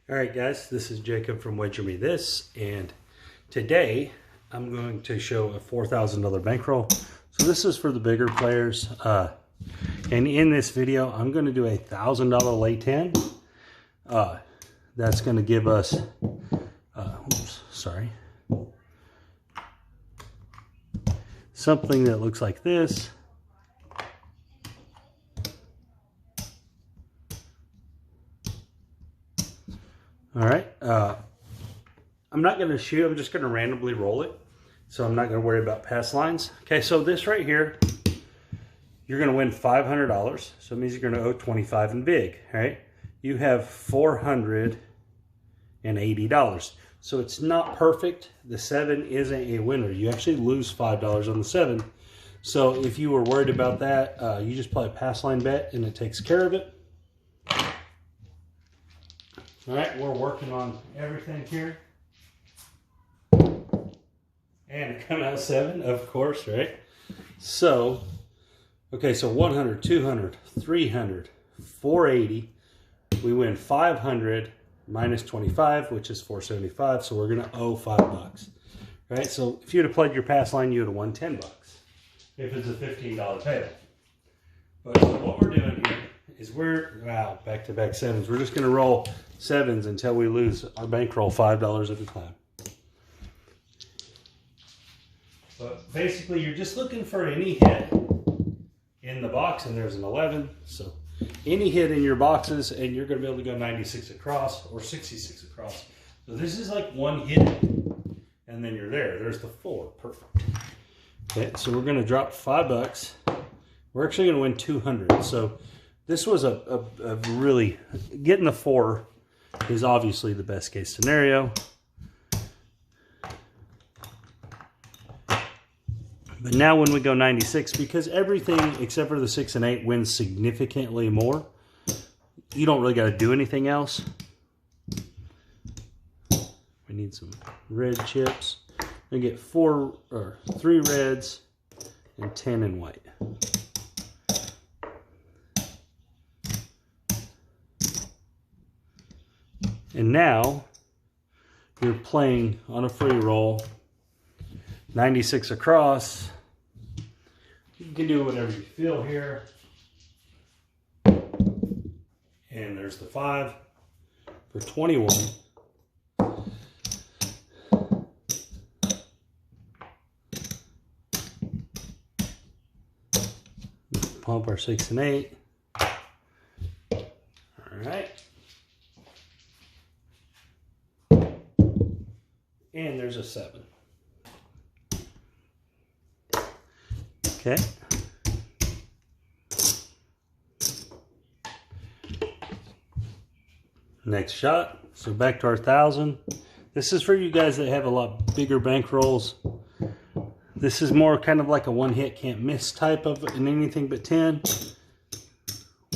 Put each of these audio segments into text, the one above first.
All right, guys, this is Jacob from Wager Me This, and today I'm going to show a $4,000 bankroll. So this is for the bigger players, and in this video, I'm going to do a $1,000 lay 10. That's going to give us, something that looks like this. All right, I'm not going to shoot, I'm just going to randomly roll it. So I'm not going to worry about pass lines. Okay, so this right here, you're going to win $500. So it means you're going to owe 25 and big, all right? You have $480. So it's not perfect. The 7 isn't a winner. You actually lose $5 on the 7. So if you were worried about that, you just play a pass line bet and it takes care of it. All right, we're working on everything here. And it come out 7, of course, right? So, okay, so 100, 200, 300, 480. We win 500 minus 25, which is 475. So we're gonna owe $5. Right? So if you'd have played your pass line, you would have won $10 if it's a $15 payout. But so what we're doing here is back-to-back 7s. We're just gonna roll 7s until we lose our bankroll $5 at a time. But basically, you're just looking for any hit in the box, and there's an 11. So any hit in your boxes, and you're going to be able to go 96 across or 66 across. So this is like one hit, and then you're there. There's the 4. Perfect. Okay, so we're going to drop $5. We're actually going to win 200. So this was a really, getting the 4 is obviously the best case scenario. But now when we go 96, because everything except for the 6 and 8 wins significantly more, you don't really got to do anything else. We need some red chips. We get 3 reds and 10 in white. And now you're playing on a free roll, 96 across. You can do whatever you feel here. And there's the 5 for 21. Pump our 6 and 8. All right. And there's a 7. Okay. Next shot. So back to our 1,000. This is for you guys that have a lot bigger bankrolls. This is more kind of like a one hit can't miss type of an anything but 10,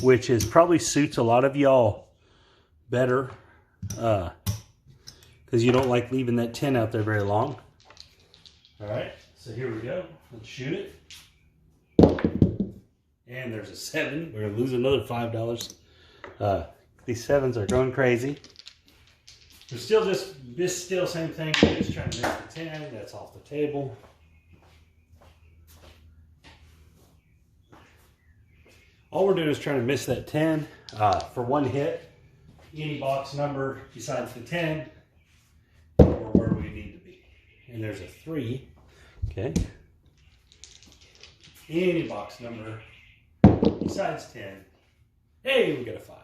which is probably suits a lot of y'all better because you don't like leaving that 10 out there very long. All right, so here we go. Let's shoot it. And there's a 7. We're going to lose another $5. These 7s are going crazy. We're still still same thing. We're just trying to miss the 10. That's off the table. All we're doing is trying to miss that 10 for one hit. Any box number besides the 10, or where we need to be. And there's a 3. Okay. Any box number besides 10. Hey, we got a 5.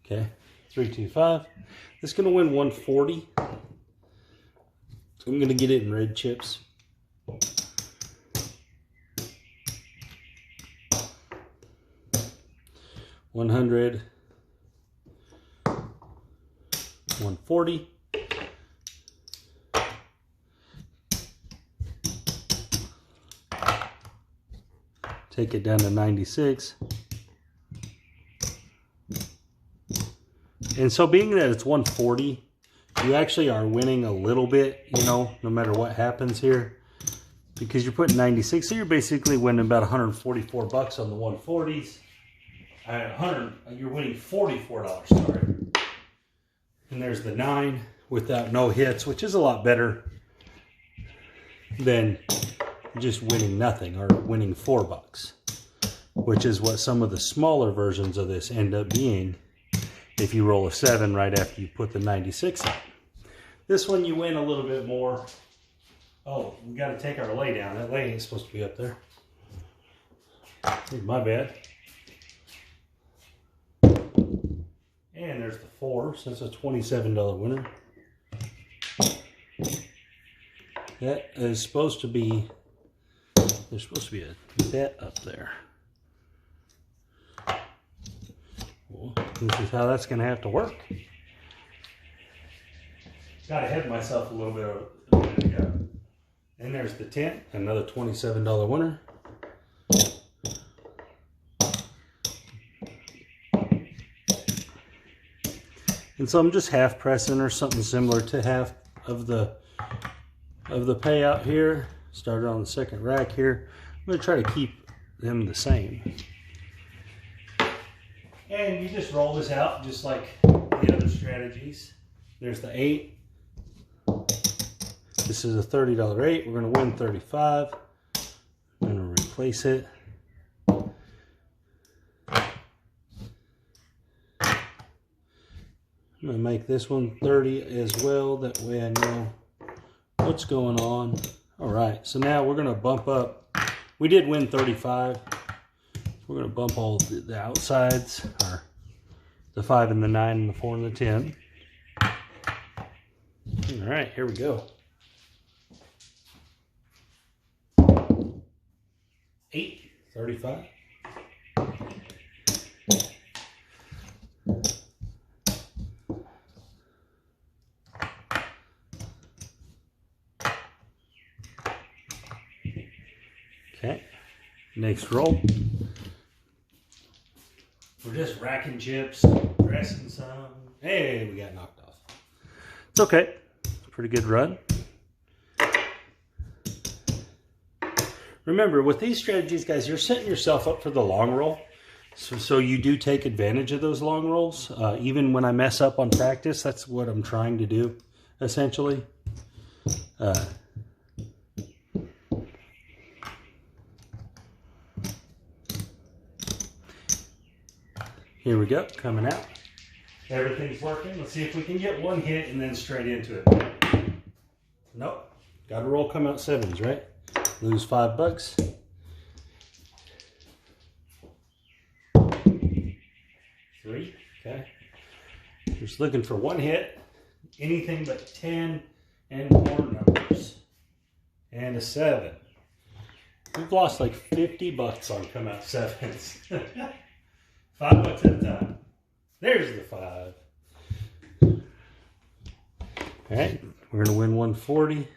Okay, 3, 2, 5. This is going to win 140. So I'm going to get it in red chips. $100, $140. Take it down to 96. And so being that it's 140, you actually are winning a little bit, you know, no matter what happens here. Because you're putting 96, so you're basically winning about 144 bucks on the 140s. You're winning $44, sorry. And there's the 9 without no hits, which is a lot better than just winning nothing or winning $4, which is what some of the smaller versions of this end up being if you roll a 7 right after you put the 96 out. This one you win a little bit more. Oh, we got to take our lay down. That lay ain't supposed to be up there. My bad. And there's the 4, so that's a $27 winner. That is supposed to be, there's supposed to be a bet up there. Well, this is how that's going to have to work. Got ahead of myself a little bit ago. And there's the 10, another $27 winner. And so I'm just half pressing or something similar to half of the payout here. Started on the second rack here. I'm going to try to keep them the same. And you just roll this out just like the other strategies. There's the 8. This is a $30 8. We're going to win 35. I'm going to replace it. I'm going to make this one 30 as well. That way I know what's going on. All right, so now we're going to bump up. We did win 35. We're going to bump all the outsides, or the 5 and the 9 and the 4 and the 10. All right, here we go. 8, 35. Okay, next roll. We're just racking chips, pressing some. Hey, we got knocked off. It's okay. Pretty good run. Remember, with these strategies, guys, you're setting yourself up for the long roll. So you do take advantage of those long rolls. Even when I mess up on practice, that's what I'm trying to do, essentially. Here we go, coming out. Everything's working. Let's see if we can get one hit and then straight into it. Nope. Got to roll come out 7s, right? Lose $5. Three. Okay. Just looking for one hit. Anything but 10 and more numbers. And a 7. We've lost like $50 on come out 7s. $5 at a time. There's the 5. All right, we're going to win 140.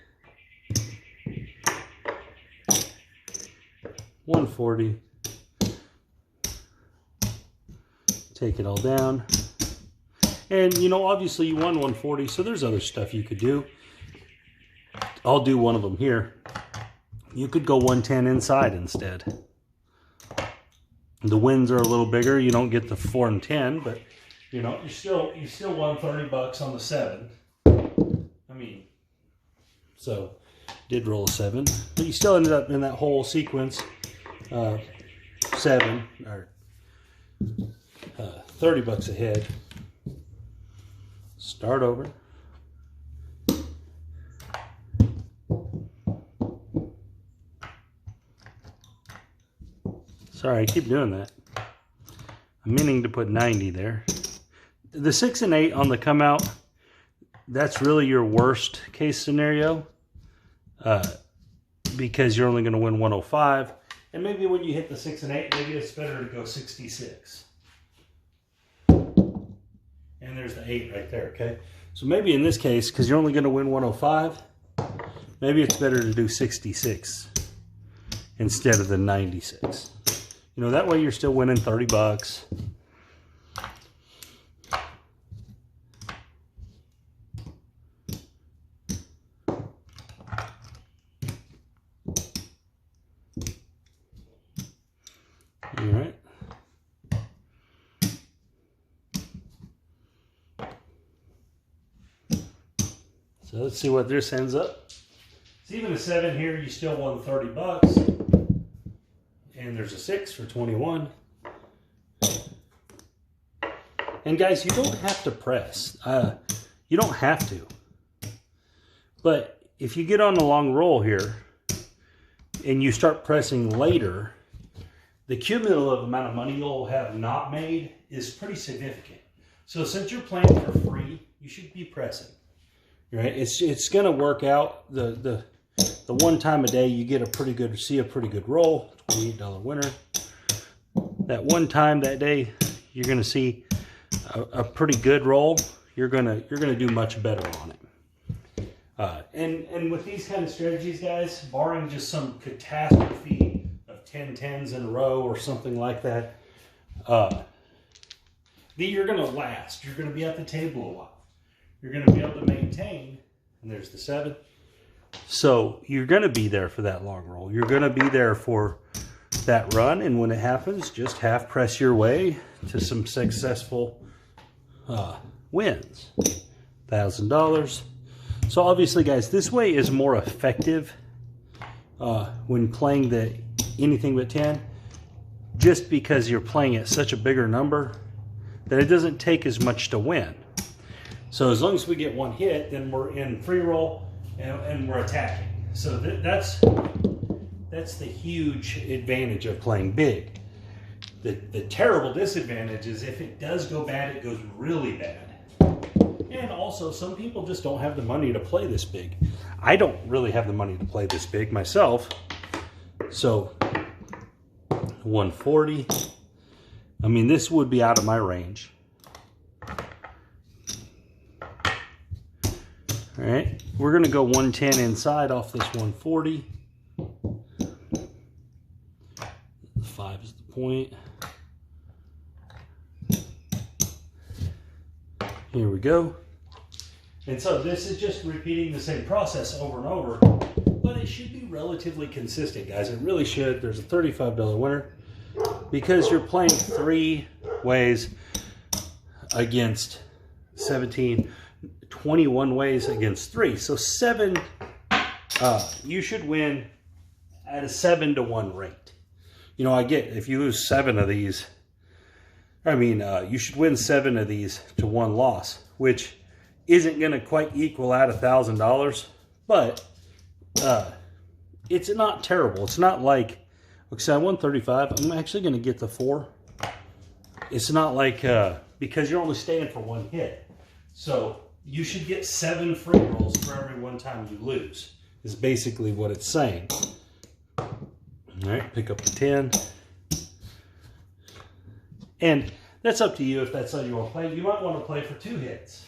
140. Take it all down. And, you know, obviously you won 140, so there's other stuff you could do. I'll do one of them here. You could go 110 inside instead. The wins are a little bigger. You don't get the 4 and 10, but you know you still won $30 on the 7. I mean, so did roll a 7, but you still ended up in that whole sequence 7 or $30 ahead. Start over. Sorry, I keep doing that. I'm meaning to put 90 there. The 6 and 8 on the come out, that's really your worst case scenario because you're only going to win 105. And maybe when you hit the 6 and 8, maybe it's better to go 66. And there's the 8 right there, okay? So maybe in this case, because you're only going to win 105, maybe it's better to do 66 instead of the 96. You know, that way you're still winning $30. All right. So let's see what this ends up. It's even a 7 here, you still won 30 bucks. And there's a 6 for 21. And guys, you don't have to press. You don't have to. But if you get on a long roll here and you start pressing later, the cumulative amount of money you'll have not made is pretty significant. So since you're playing for free, you should be pressing. Right? It's going to work out. The one time a day you get a pretty good roll, $28 winner. That one time that day you're going to see a pretty good roll. You're gonna do much better on it. And with these kind of strategies, guys, barring just some catastrophe of 10 tens in a row or something like that, you're gonna last. You're gonna be at the table a while. You're gonna be able to maintain. And there's the 7. So you're gonna be there for that long roll. You're gonna be there for that run, and when it happens, just half press your way to some successful wins. $1,000. So obviously, guys, this way is more effective when playing the anything but 10, just because you're playing at such a bigger number that it doesn't take as much to win. So as long as we get one hit, then we're in free roll and we're attacking. So that's the huge advantage of playing big. The terrible disadvantage is if it does go bad, it goes really bad. And also, some people just don't have the money to play this big. I don't really have the money to play this big myself. So 140. I mean, this would be out of my range. All right, we're gonna go 110 inside off this 140. 5 is the point. Here we go. And so this is just repeating the same process over and over, but it should be relatively consistent, guys. It really should. There's a $35 winner because you're playing 3 ways against 17, 21 ways against 3. So 7, you should win at a 7-to-1 rate. You know, I get if you lose 7 of these, I mean, you should win 7 of these to 1 loss, which isn't going to quite equal out $1,000, but it's not terrible. It's not like, okay, I won 35. I'm actually going to get the 4. It's not like, because you're only staying for 1 hit. So you should get 7 free rolls for every 1 time you lose, is basically what it's saying. All right, pick up the 10. And that's up to you if that's how you want to play. You might want to play for 2 hits.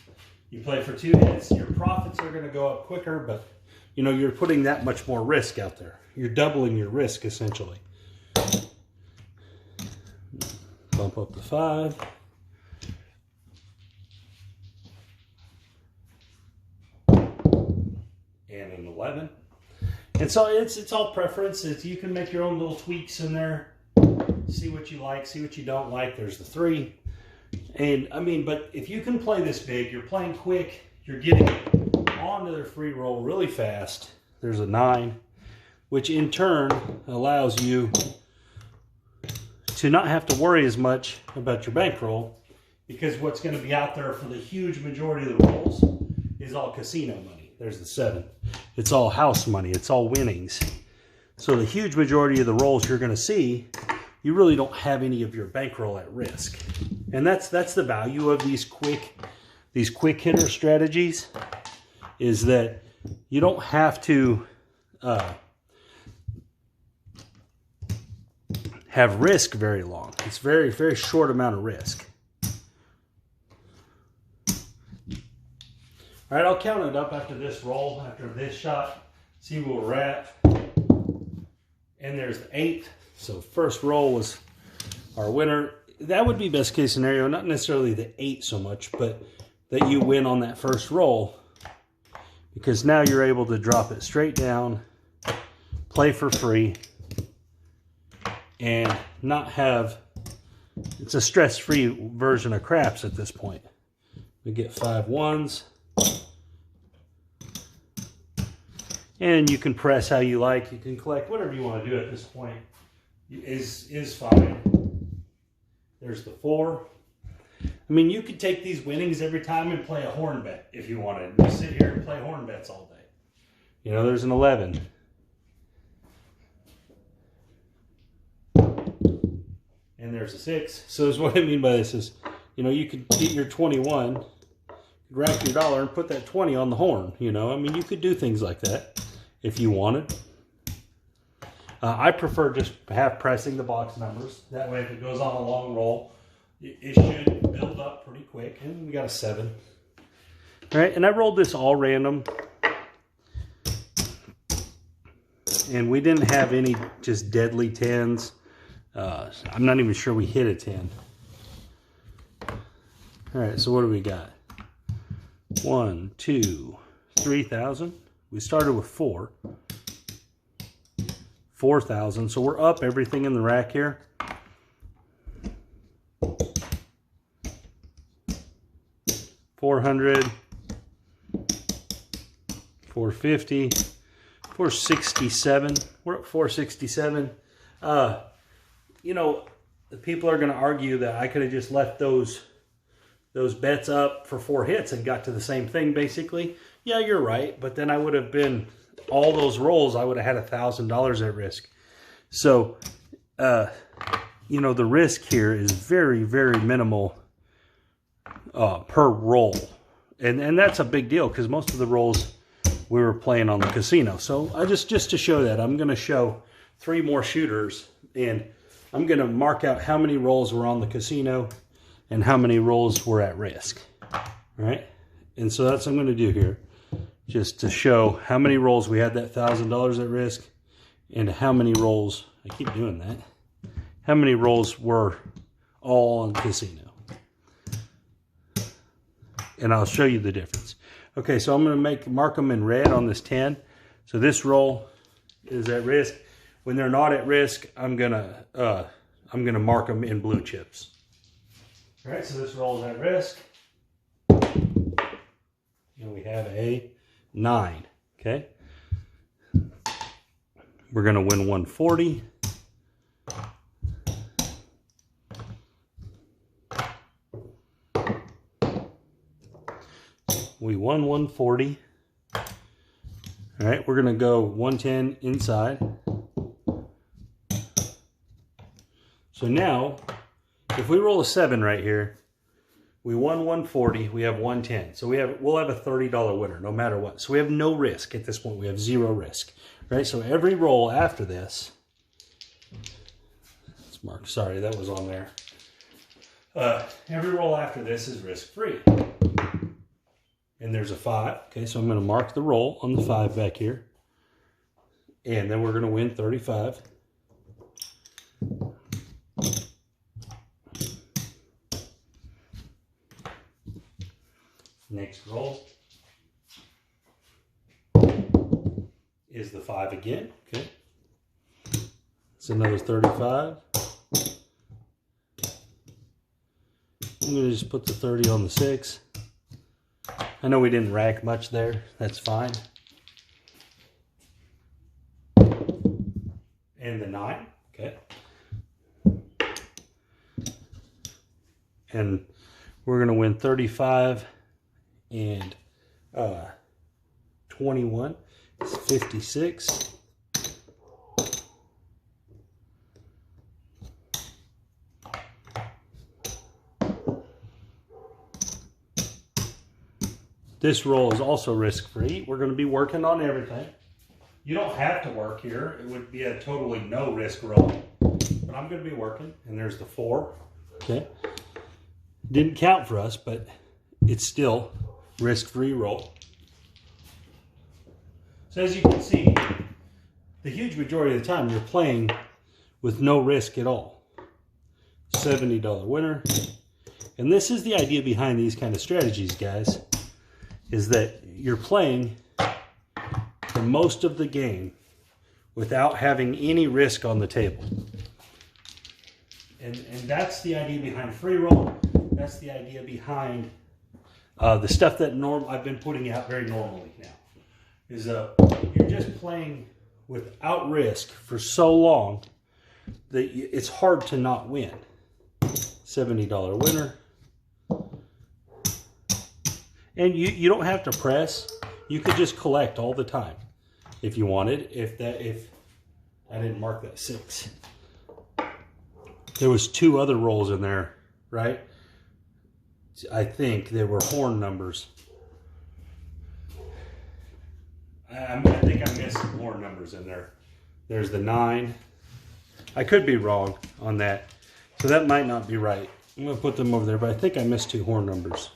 You play for 2 hits, your profits are going to go up quicker, but you know, you're putting that much more risk out there. You're doubling your risk, essentially. Bump up to 5. And an 11. And so it's all preference. You can make your own little tweaks in there. See what you like, see what you don't like. There's the 3. And I mean, but if you can play this big, you're playing quick, you're getting onto their free roll really fast. There's a 9, which in turn allows you to not have to worry as much about your bankroll, because what's going to be out there for the huge majority of the rolls is all casino money. There's the 7. It's all house money. It's all winnings. So the huge majority of the rolls you're going to see, you really don't have any of your bankroll at risk. And that's the value of these quick hitter strategies, is that you don't have to have risk very long. It's very, very short amount of risk. All right, I'll count it up after this roll, after this shot, see where we're at. And there's the 8. So first roll was our winner. That would be best case scenario, not necessarily the 8 so much, but that you win on that first roll, because now you're able to drop it straight down, play for free, and not have, it's a stress-free version of craps at this point. We get 5 1s. And you can press how you like. You can collect whatever you want to do at this point. Is fine. There's the 4. I mean, you could take these winnings every time and play a horn bet if you wanted. Just sit here and play horn bets all day. You know, there's an 11. And there's a 6. So what I mean by this is, you know, you could get your 21, rack your dollar and put that 20 on the horn. You know, I mean, you could do things like that if you wanted. I prefer just half pressing the box numbers. That way, if it goes on a long roll, it should build up pretty quick. And we got a 7. All right, and I rolled this all random. And we didn't have any just deadly 10s. I'm not even sure we hit a 10. All right, so what do we got? 1, 2, 3,000. We started with 4. 4,000. So we're up everything in the rack here. $400, $450, $467. We're at $467. You know, the people are going to argue that I could have just left those bets up for 4 hits and got to the same thing, basically. Yeah, you're right. But then I would have been, all those rolls, I would have had $1,000 at risk. So, you know, the risk here is very, very minimal per roll. And that's a big deal because most of the rolls we were playing on the casino. So I just to show that, I'm going to show 3 more shooters. And I'm going to mark out how many rolls were on the casino and how many rolls were at risk. All right? And so that's what I'm going to do here. Just to show how many rolls we had that $1,000 at risk and how many rolls, I keep doing that, how many rolls were all on casino. And I'll show you the difference. Okay, so I'm going to mark them in red on this 10. So this roll is at risk. When they're not at risk, I'm gonna mark them in blue chips. All right, so this roll is at risk. And we have a 9, okay? We're gonna win 140. We won 140. All right, we're gonna go 110 inside. So now, if we roll a 7 right here, we won 140, we have 110. So we'll have a $30 winner no matter what. So we have no risk at this point. We have 0 risk, right? So every roll after this, let's mark, sorry, that was on there. Every roll after this is risk-free. And there's a 5, okay? So I'm gonna mark the roll on the 5 back here. And then we're gonna win 35. Next roll is the 5 again, okay? It's another 35. I'm gonna just put the 30 on the 6. I know we didn't rack much there, that's fine. And the 9, okay? And we're gonna win 35 and 21 is 56. This roll is also risk-free. We're going to be working on everything. You don't have to work here. It would be a totally no-risk roll. But I'm going to be working. And there's the 4. Okay. Didn't count for us, but it's still risk-free roll. So as you can see, the huge majority of the time you're playing with no risk at all. $70 winner. And this is the idea behind these kind of strategies, guys, is that you're playing for most of the game without having any risk on the table. And that's the idea behind free roll. That's the idea behind the stuff that I've been putting out very normally now. is you're just playing without risk for so long that it's hard to not win. $70 winner. And you don't have to press. You could just collect all the time if you wanted. If I didn't mark that 6. There was 2 other rolls in there, right? I think they were horn numbers. I think I missed some horn numbers in there. There's the 9. I could be wrong on that. So that might not be right. I'm going to put them over there, but I think I missed 2 horn numbers.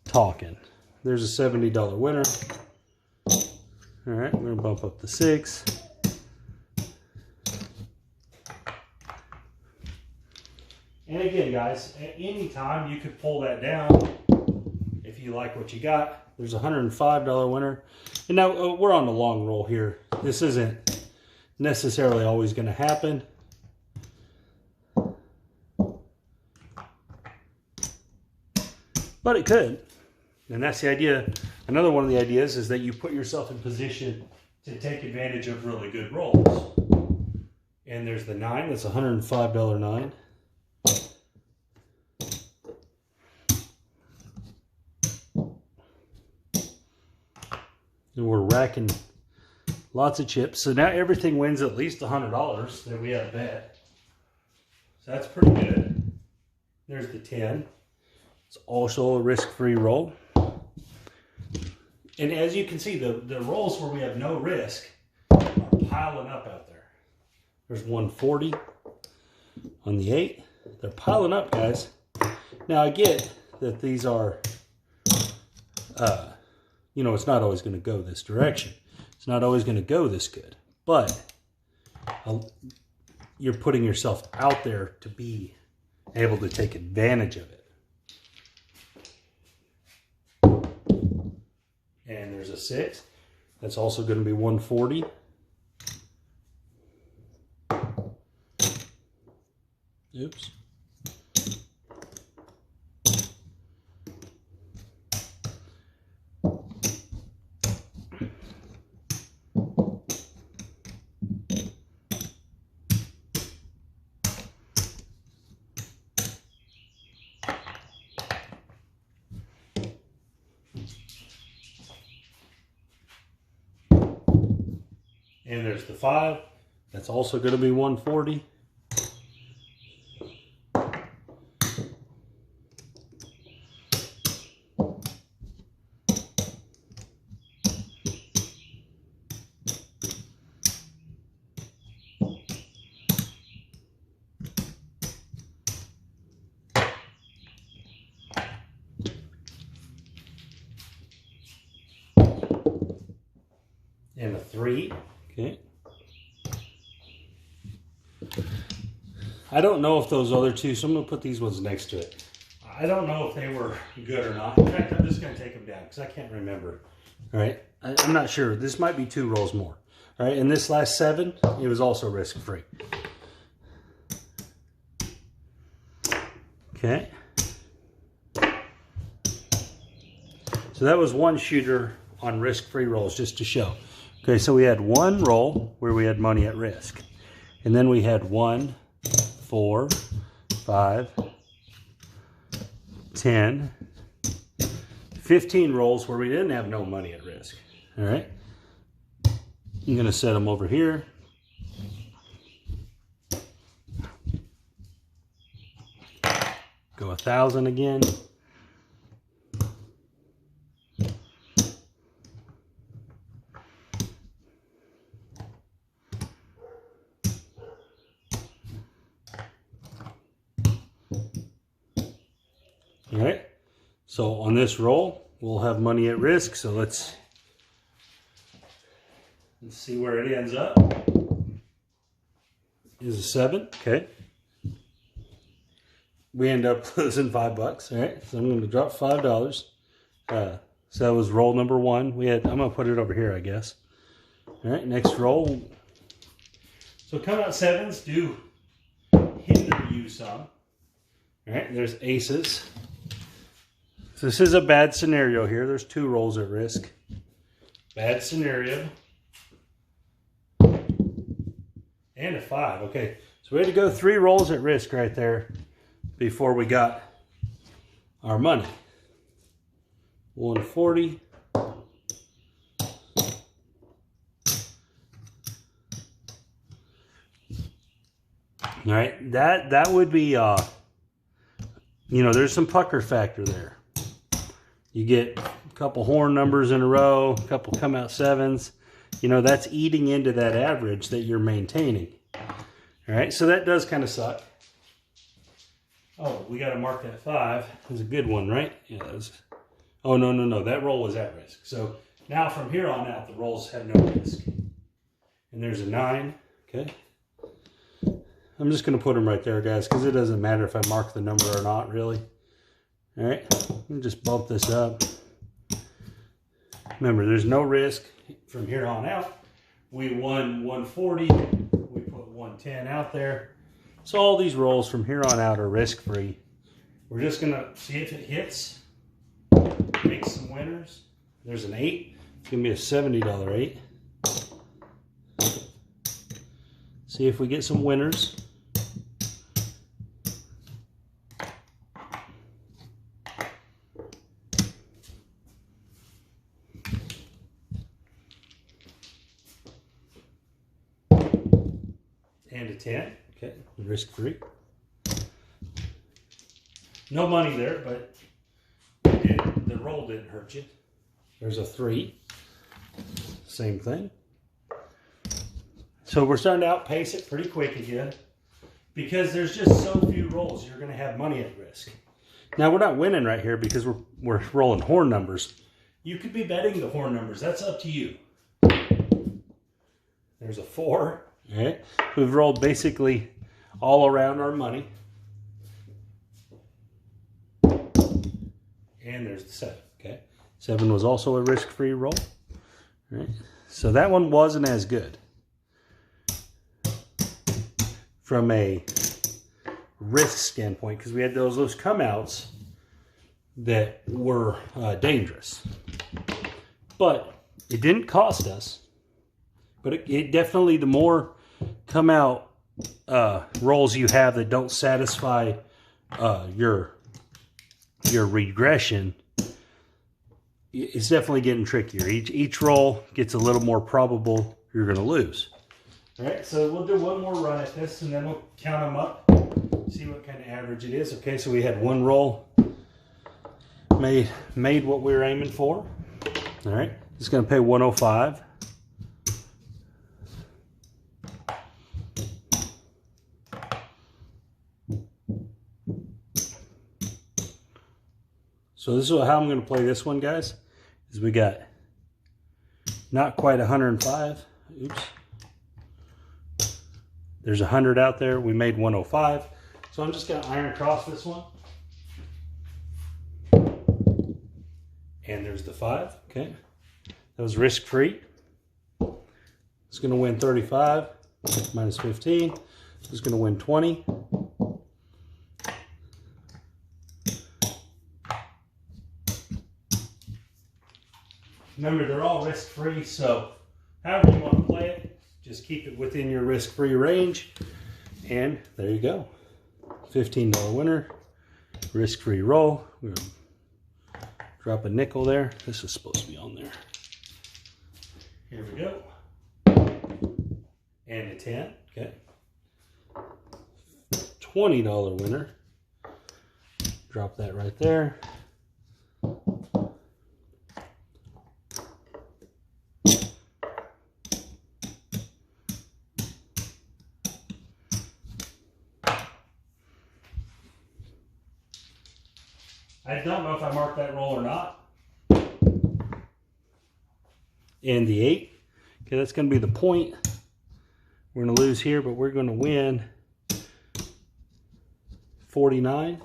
Talking. There's a $70 winner. All right, we're going to bump up the 6. And again, guys, at any time you could pull that down if you like what you got. There's a $105 winner. And now we're on the long roll here. This isn't necessarily always going to happen. But it could. And that's the idea. Another one of the ideas is that you put yourself in position to take advantage of really good rolls. And there's the 9. That's a $105 9. And we're racking lots of chips. So now everything wins at least $100 that we have bet. So that's pretty good. There's the 10. It's also a risk-free roll. And as you can see, the rolls where we have no risk are piling up out there. There's 140 on the 8. They're piling up, guys. Now I get that these are, you know, it's not always going to go this direction. It's not always going to go this good. But you're putting yourself out there to be able to take advantage of it. And there's a 6. That's also going to be 140. Oops. And there's the 5. That's also going to be 140. And a 3. Okay. I don't know if those other 2, so I'm going to put these ones next to it. I don't know if they were good or not. In fact, I'm just going to take them down because I can't remember. All right. I'm not sure. This might be 2 rolls more. All right. And this last 7, it was also risk-free. Okay. So that was one shooter on risk-free rolls just to show. Okay, so we had 1 roll where we had money at risk. And then we had 1, 4, 5, 10, 15 rolls where we didn't have no money at risk. All right. I'm going to set them over here. Go 1,000 again. All right, so on this roll, we'll have money at risk. So let's see where it ends up. Is a 7, okay. We end up losing $5, all right? So I'm going to drop $5. So that was roll number 1. I'm going to put it over here, I guess. All right, next roll. So come out 7s do hinder you some. All right, there's aces. So this is a bad scenario here. There's 2 rolls at risk. Bad scenario. And a 5. Okay, so we had to go 3 rolls at risk right there before we got our money. 140. All right, that would be, you know, there's some pucker factor there. You get a couple horn numbers in a row, a couple come out 7s. You know, that's eating into that average that you're maintaining. All right, so that does kind of suck. Oh, we got to mark that 5. That was a good one, right? Yeah, that was. Oh, no. That roll was at risk. So now from here on out, the rolls have no risk. And there's a 9. Okay. I'm just going to put them right there, guys, because it doesn't matter if I mark the number or not, really. All right. Let me just bump this up. Remember, there's no risk from here on out. We won 140. We put 110 out there. So all these rolls from here on out are risk-free. We're just going to see if it hits. Make some winners. There's an 8. It's going to be a $70 8. See if we get some winners. And a 10. Okay, risk-free. No money there, but the roll didn't hurt you. There's a 3. Same thing. So we're starting to outpace it pretty quick again because there's just so few rolls you're going to have money at risk. Now we're not winning right here because we're rolling horn numbers. You could be betting the horn numbers. That's up to you. There's a 4. All right. We've rolled basically all around our money. And there's the 7. Okay. 7 was also a risk-free roll. All right. So that one wasn't as good from a risk standpoint because we had those come outs that were dangerous. But it didn't cost us. But it definitely, the more come out rolls you have that don't satisfy your regression, it's definitely getting trickier. Each roll gets a little more probable you're going to lose. All right, so we'll do one more run at this, and then we'll count them up, see what kind of average it is. Okay, so we had one roll made what we were aiming for. All right, it's going to pay 105. So this is how I'm going to play this one, guys. Is we got not quite 105. Oops. There's 100 out there. We made 105. So I'm just going to iron across this one. And there's the 5. Okay. That was risk-free. It's going to win 35 minus 15. It's going to win 20. Remember, they're all risk-free, so however you want to play it, just keep it within your risk-free range. And there you go. $15 winner, risk-free roll. We're going to drop a nickel there. This is supposed to be on there. Here we go. And a 10, okay. $20 winner. Drop that right there. I don't know if I marked that roll or not. And the 8. Okay, that's going to be the point. We're going to lose here, but we're going to win 49,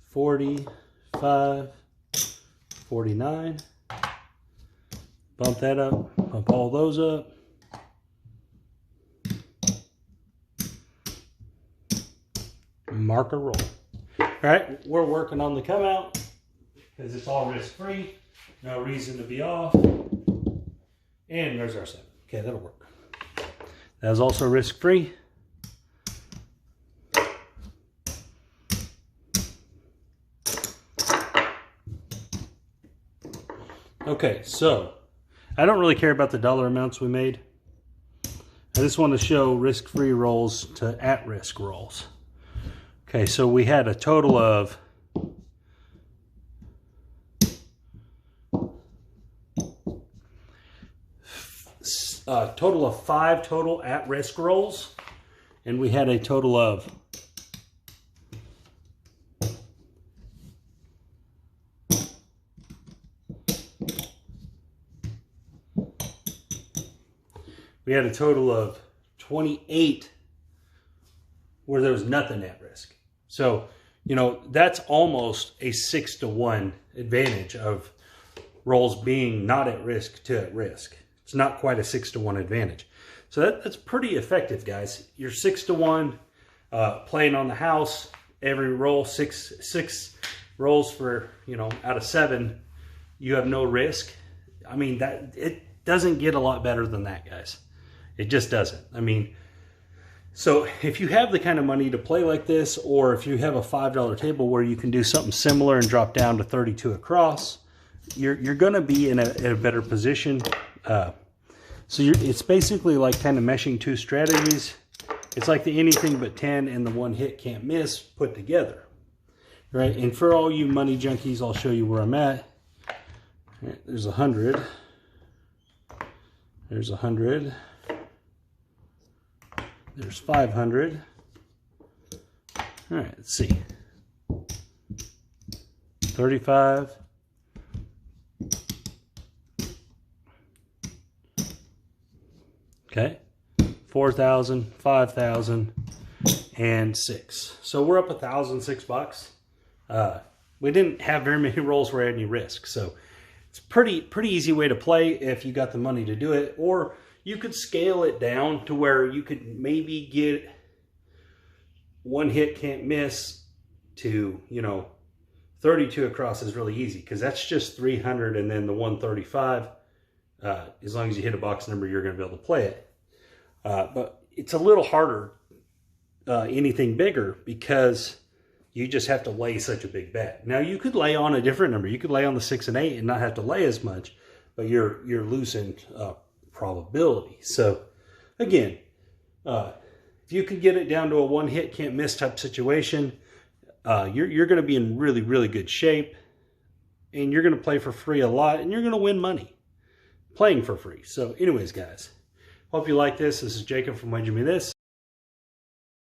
45, 49. Bump that up. Bump all those up. Mark a roll. All right, we're working on the come out because it's all risk-free. No reason to be off. And there's our 7. Okay, that'll work. That was also risk-free. Okay, so I don't really care about the dollar amounts we made. I just want to show risk-free rolls to at-risk rolls. Okay, so we had a total of five total at-risk rolls, and we had a total of we had a total of 28 where there was nothing at risk. So, you know, that's almost a 6-to-1 advantage of rolls being not at risk to at risk. It's not quite a 6-to-1 advantage. So that's pretty effective, guys. You're 6-to-1 playing on the house. Every roll, six rolls for, you know, out of 7, you have no risk. I mean, that it doesn't get a lot better than that, guys. It just doesn't. I mean, so if you have the kind of money to play like this, or if you have a $5 table where you can do something similar and drop down to 32 across, you're going to be in a better position. It's basically like kind of meshing two strategies. It's like the anything but 10 and the one hit can't miss put together, right? And for all you money junkies, I'll show you where I'm at. Right, there's 100. There's 100. There's 500. All right, let's see. 35. Okay. 4,000, 5,000, and 6. So we're up $1,006. We didn't have very many rolls where I had any risk. So it's pretty easy way to play if you got the money to do it. Or you could scale it down to where you could maybe get one hit can't miss to, you know, 32 across is really easy because that's just 300 and then the 135. As long as you hit a box number, you're going to be able to play it. But it's a little harder, anything bigger, because you just have to lay such a big bet. Now, you could lay on a different number. You could lay on the 6 and 8 and not have to lay as much, but you're losing probability. So, again, if you could get it down to a one hit can't miss type situation, you're going to be in really, really good shape, and you're going to play for free a lot, and you're going to win money playing for free. So anyways, guys, hope you like this. This is Jacob from When You Me This.